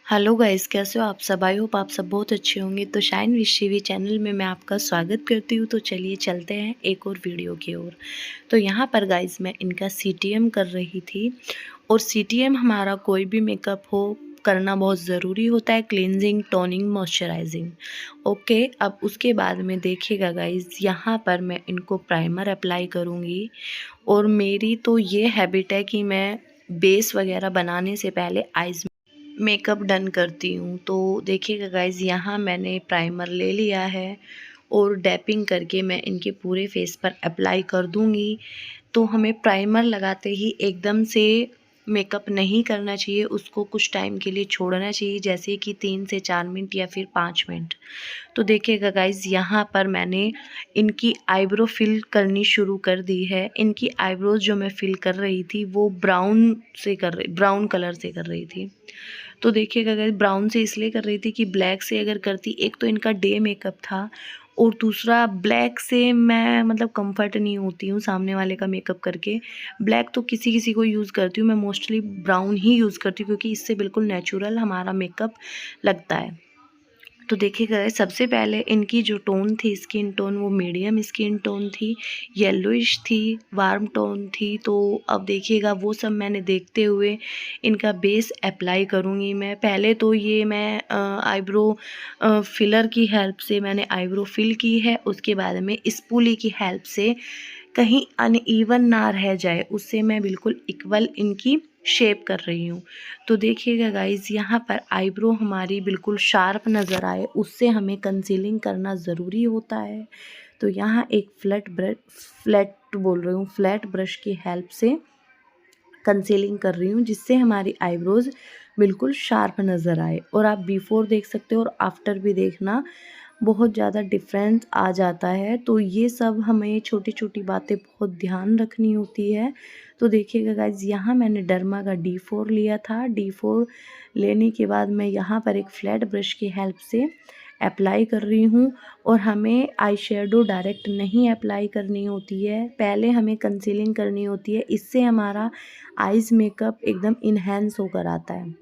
Hello guys, कैसे हो आप सब? आई होप आप सब बहुत अच्छे होंगे। तो शाइन विश टीवी चैनल में मैं आपका स्वागत करती हूँ। तो चलिए चलते हैं एक और वीडियो की ओर। तो यहाँ पर गाइस मैं इनका सीटीएम कर रही थी। और सीटीएम हमारा कोई भी मेकअप हो करना बहुत ज़रूरी होता है, क्लींजिंग, टोनिंग, मॉइस्चराइजिंग। ओके, अब उसके बाद में देखिएगा गाइस, यहाँ पर मैं इनको प्राइमर अप्लाई करूँगी। और मेरी तो ये हैबिट है कि मैं बेस वगैरह बनाने से पहले आइज़ मेकअप डन करती हूँ। तो देखिएगा गाइज, यहाँ मैंने प्राइमर ले लिया है और डैपिंग करके मैं इनके पूरे फेस पर अप्लाई कर दूँगी। तो हमें प्राइमर लगाते ही एकदम से मेकअप नहीं करना चाहिए, उसको कुछ टाइम के लिए छोड़ना चाहिए, जैसे कि 3 से 4 मिनट या फिर 5 मिनट। तो देखिएगा गाइज़, यहाँ पर मैंने इनकी आईब्रो फिल करनी शुरू कर दी है। इनकी आईब्रोज़ जो मैं फिल कर रही थी वो ब्राउन कलर से कर रही थी। तो देखिएगा गाइस, ब्राउन से इसलिए कर रही थी कि ब्लैक से अगर करती, एक तो इनका डे मेकअप था और दूसरा ब्लैक से मैं मतलब कंफर्ट नहीं होती हूँ सामने वाले का मेकअप करके। ब्लैक तो किसी किसी को यूज़ करती हूँ, मैं मोस्टली ब्राउन ही यूज़ करती हूँ क्योंकि इससे बिल्कुल नेचुरल हमारा मेकअप लगता है। तो देखिएगा सबसे पहले इनकी जो टोन थी, स्किन टोन, वो मीडियम स्किन टोन थी, येलोइश थी, वार्म टोन थी। तो अब देखिएगा वो सब मैंने देखते हुए इनका बेस अप्लाई करूँगी मैं। पहले तो ये मैं आईब्रो फिलर की हेल्प से मैंने आईब्रो फिल की है। उसके बाद में स्पूली की हेल्प से कहीं अनइवन ना रह जाए, उससे मैं बिल्कुल इक्वल इनकी शेप कर रही हूँ। तो देखिएगा गाइज़, यहाँ पर आईब्रो हमारी बिल्कुल शार्प नज़र आए, उससे हमें कंसीलिंग करना ज़रूरी होता है। तो यहाँ एक फ्लैट ब्रश की हेल्प से कंसीलिंग कर रही हूँ, जिससे हमारी आईब्रोज़ बिल्कुल शार्प नज़र आए। और आप बिफ़ोर देख सकते हो और आफ्टर भी देखना, बहुत ज़्यादा डिफरेंस आ जाता है। तो ये सब हमें छोटी छोटी बातें बहुत ध्यान रखनी होती है। तो देखिएगा गाइज, यहाँ मैंने डर्मा का D4 लिया था। D4 लेने के बाद मैं यहाँ पर एक फ्लैट ब्रश की हेल्प से अप्लाई कर रही हूँ। और हमें आई शेडो डायरेक्ट नहीं अप्लाई करनी होती है, पहले हमें कंसीलिंग करनी होती है। इससे हमारा आइज़ मेकअप एकदम इन्हेंस होकर आता है।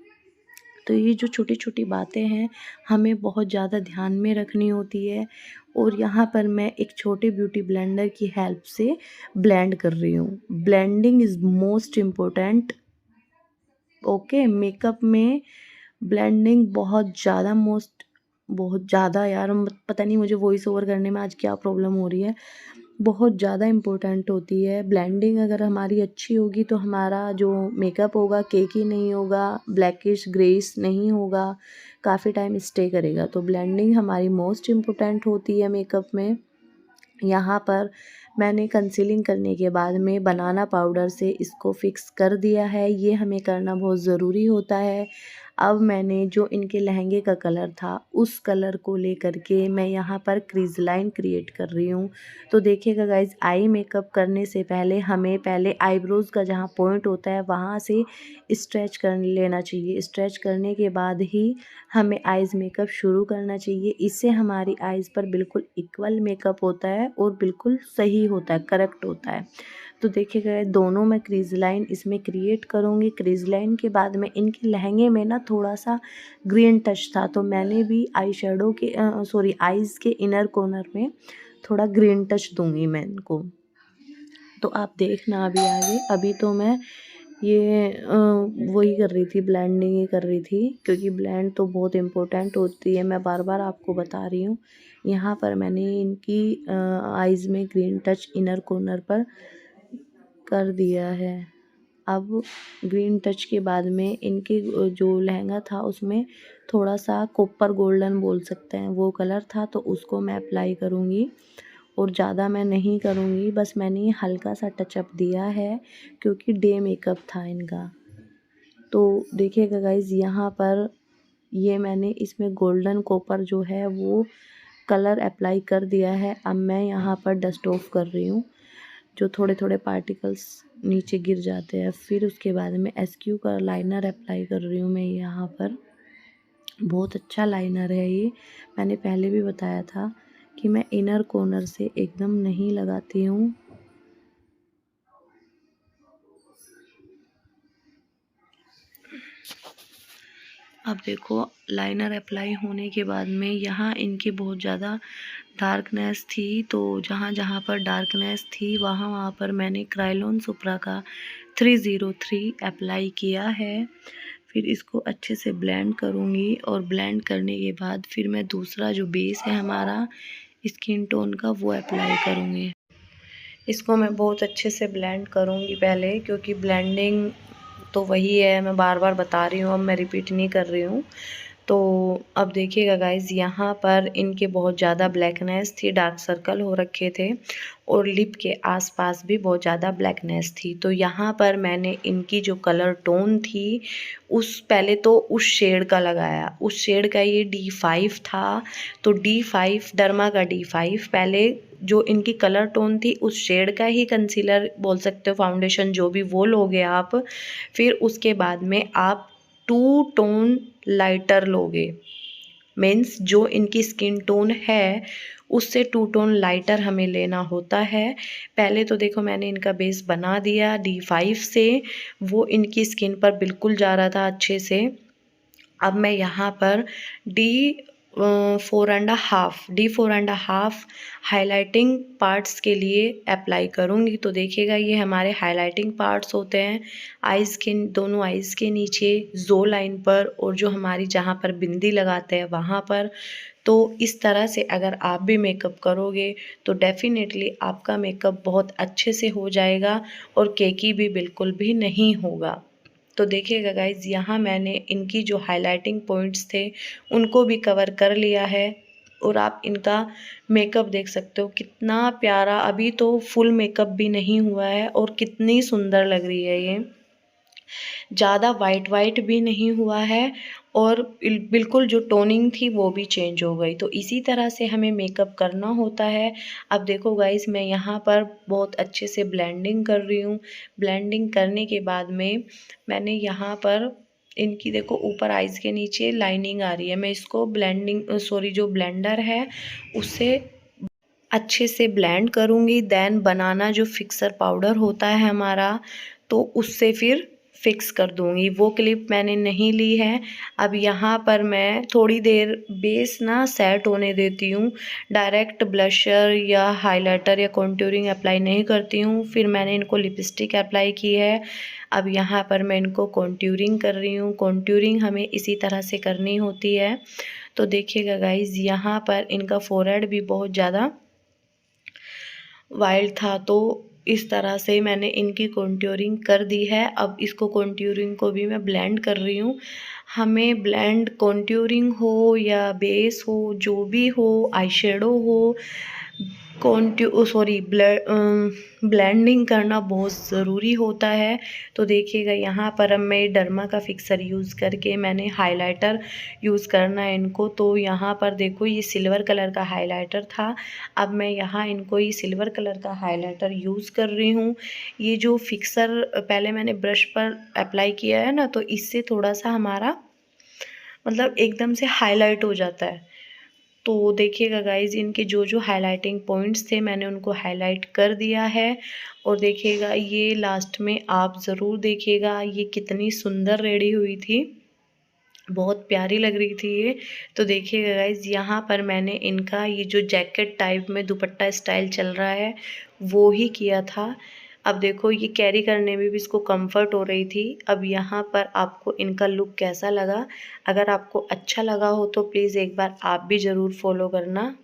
तो ये जो छोटी छोटी बातें हैं हमें बहुत ज़्यादा ध्यान में रखनी होती है। और यहाँ पर मैं एक छोटे ब्यूटी ब्लेंडर की हेल्प से ब्लेंड कर रही हूँ। Blending is most important. Okay, makeup में ब्लेंडिंग बहुत ज़्यादा यार, पता नहीं मुझे वॉइस ओवर करने में आज क्या प्रॉब्लम हो रही है, बहुत ज़्यादा इम्पोर्टेंट होती है। ब्लेंडिंग अगर हमारी अच्छी होगी तो हमारा जो मेकअप होगा केकी नहीं होगा, ब्लैकिश ग्रेइश नहीं होगा, काफ़ी टाइम स्टे करेगा। तो ब्लेंडिंग हमारी मोस्ट इम्पोर्टेंट होती है मेकअप में। यहाँ पर मैंने कंसीलिंग करने के बाद में बनाना पाउडर से इसको फिक्स कर दिया है। ये हमें करना बहुत ज़रूरी होता है। अब मैंने जो इनके लहंगे का कलर था उस कलर को लेकर के मैं यहाँ पर क्रीज लाइन क्रिएट कर रही हूँ। तो देखिएगा गाइज, आई मेकअप करने से पहले हमें पहले आईब्रोज़ का जहाँ पॉइंट होता है वहाँ से स्ट्रेच कर लेना चाहिए। स्ट्रेच करने के बाद ही हमें आइज़ मेकअप शुरू करना चाहिए। इससे हमारी आइज़ पर बिल्कुल इक्वल मेकअप होता है और बिल्कुल सही होता है, करेक्ट होता है। तो देखिएगा दोनों मैं क्रीज लाइन इसमें क्रिएट करूँगी। क्रीज लाइन के बाद में इनके लहंगे में ना थोड़ा सा ग्रीन टच था, तो मैंने भी आई शेडो के आइज़ के इनर कॉर्नर में थोड़ा ग्रीन टच दूँगी मैं इनको। तो आप देखना अभी आगे। अभी तो मैं ये वही कर रही थी, ब्लेंडिंग ही कर रही थी, क्योंकि ब्लेंड तो बहुत इम्पोर्टेंट होती है, मैं बार बार आपको बता रही हूँ। यहाँ पर मैंने इनकी आइज़ में ग्रीन टच इनर कॉर्नर पर कर दिया है। अब ग्रीन टच के बाद में इनके जो लहंगा था उसमें थोड़ा सा कॉपर गोल्डन बोल सकते हैं वो कलर था, तो उसको मैं अप्लाई करूँगी। और ज़्यादा मैं नहीं करूँगी, बस मैंने ये हल्का सा टचअप दिया है क्योंकि डे मेकअप था इनका। तो देखिएगा गाइज़, यहाँ पर ये मैंने इसमें गोल्डन कॉपर जो है वो कलर अप्लाई कर दिया है। अब मैं यहाँ पर डस्ट ऑफ कर रही हूँ, जो थोड़े थोड़े पार्टिकल्स नीचे गिर जाते हैं। फिर उसके बाद में SQ का लाइनर अप्लाई कर रही हूँ मैं यहाँ पर। बहुत अच्छा लाइनर है ये, मैंने पहले भी बताया था कि मैं इनर कॉर्नर से एकदम नहीं लगाती हूँ। अब देखो लाइनर अप्लाई होने के बाद में यहाँ इनकी बहुत ज़्यादा डार्कनेस थी, तो जहाँ जहाँ पर डार्कनेस थी वहाँ वहाँ पर मैंने क्रायोलन सुप्रा का 303 अप्लाई किया है। फिर इसको अच्छे से ब्लेंड करूँगी और ब्लेंड करने के बाद फिर मैं दूसरा जो बेस है हमारा स्किन टोन का वो अप्लाई करूँगी। इसको मैं बहुत अच्छे से ब्लेंड करूँगी पहले, क्योंकि ब्लेंडिंग तो वही है, मैं बार बार बता रही हूँ, अब मैं रिपीट नहीं कर रही हूँ। तो अब देखिएगा गाइज़, यहाँ पर इनके बहुत ज़्यादा ब्लैकनेस थी, डार्क सर्कल हो रखे थे और लिप के आसपास भी बहुत ज़्यादा ब्लैकनेस थी। तो यहाँ पर मैंने इनकी जो कलर टोन थी उस पहले तो उस शेड का लगाया, उस शेड का ये D5 था। तो D5 डर्मा का D5 पहले जो इनकी कलर टोन थी उस शेड का ही कंसीलर बोल सकते हो, फाउंडेशन जो भी वो लोगे आप। फिर उसके बाद में आप 2 टोन लाइटर लोगे, मीन्स जो इनकी स्किन टोन है उससे 2 टोन लाइटर हमें लेना होता है। पहले तो देखो मैंने इनका बेस बना दिया D5 से, वो इनकी स्किन पर बिल्कुल जा रहा था अच्छे से। अब मैं यहाँ पर D4.5 हाइलाइटिंग पार्ट्स के लिए अप्लाई करूँगी। तो देखिएगा ये हमारे हाइलाइटिंग पार्ट्स होते हैं आइज़ के, दोनों आइज़ के नीचे जो लाइन पर और जो हमारी जहाँ पर बिंदी लगाते हैं वहाँ पर। तो इस तरह से अगर आप भी मेकअप करोगे तो डेफिनेटली आपका मेकअप बहुत अच्छे से हो जाएगा और केकी भी बिल्कुल भी नहीं होगा। तो देखिएगा गाइज़, यहाँ मैंने इनकी जो हाइलाइटिंग पॉइंट्स थे उनको भी कवर कर लिया है और आप इनका मेकअप देख सकते हो कितना प्यारा, अभी तो फुल मेकअप भी नहीं हुआ है और कितनी सुंदर लग रही है ये। ज़्यादा वाइट भी नहीं हुआ है और बिल्कुल जो टोनिंग थी वो भी चेंज हो गई। तो इसी तरह से हमें मेकअप करना होता है। अब देखो गाइस, मैं यहाँ पर बहुत अच्छे से ब्लेंडिंग कर रही हूँ। ब्लेंडिंग करने के बाद में मैंने यहाँ पर इनकी देखो ऊपर आइज़ के नीचे लाइनिंग आ रही है, मैं इसको जो ब्लेंडर है उससे अच्छे से ब्लेंड करूँगी। देन बनाना जो फिक्सर पाउडर होता है हमारा, तो उससे फिर फिक्स कर दूँगी। वो क्लिप मैंने नहीं ली है। अब यहाँ पर मैं थोड़ी देर बेस ना सेट होने देती हूँ, डायरेक्ट ब्लशर या हाइलाइटर या कॉन्टूरिंग अप्लाई नहीं करती हूँ। फिर मैंने इनको लिपस्टिक अप्लाई की है। अब यहाँ पर मैं इनको कॉन्टूरिंग कर रही हूँ। कॉन्टूरिंग हमें इसी तरह से करनी होती है। तो देखिएगा गाइज़, यहाँ पर इनका फोरहेड भी बहुत ज़्यादा वाइल्ड था, तो इस तरह से मैंने इनकी कॉन्टूरिंग कर दी है। अब इसको कॉन्टूरिंग को भी मैं ब्लेंड कर रही हूँ। हमें ब्लेंड कॉन्टूरिंग हो या बेस हो, जो भी हो, आई शेडो हो, ब्लेंडिंग करना बहुत ज़रूरी होता है। तो देखिएगा यहाँ पर अब मैं डर्मा का फिक्सर यूज़ करके मैंने हाइलाइटर यूज़ करना है इनको। तो यहाँ पर देखो ये सिल्वर कलर का हाइलाइटर था, अब मैं यहाँ इनको ये सिल्वर कलर का हाइलाइटर यूज़ कर रही हूँ। ये जो फिक्सर पहले मैंने ब्रश पर अप्लाई किया है ना, तो इससे थोड़ा सा हमारा मतलब एकदम से हाईलाइट हो जाता है। तो देखिएगा गाइज़, इनके जो जो हाइलाइटिंग पॉइंट्स थे मैंने उनको हाइलाइट कर दिया है। और देखिएगा ये लास्ट में आप ज़रूर देखिएगा ये कितनी सुंदर रेडी हुई थी, बहुत प्यारी लग रही थी ये। तो देखिएगा गाइज़, यहाँ पर मैंने इनका ये जो जैकेट टाइप में दुपट्टा स्टाइल चल रहा है वो ही किया था। अब देखो ये कैरी करने में भी इसको कंफर्ट हो रही थी। अब यहाँ पर आपको इनका लुक कैसा लगा? अगर आपको अच्छा लगा हो तो प्लीज़ एक बार आप भी ज़रूर फॉलो करना।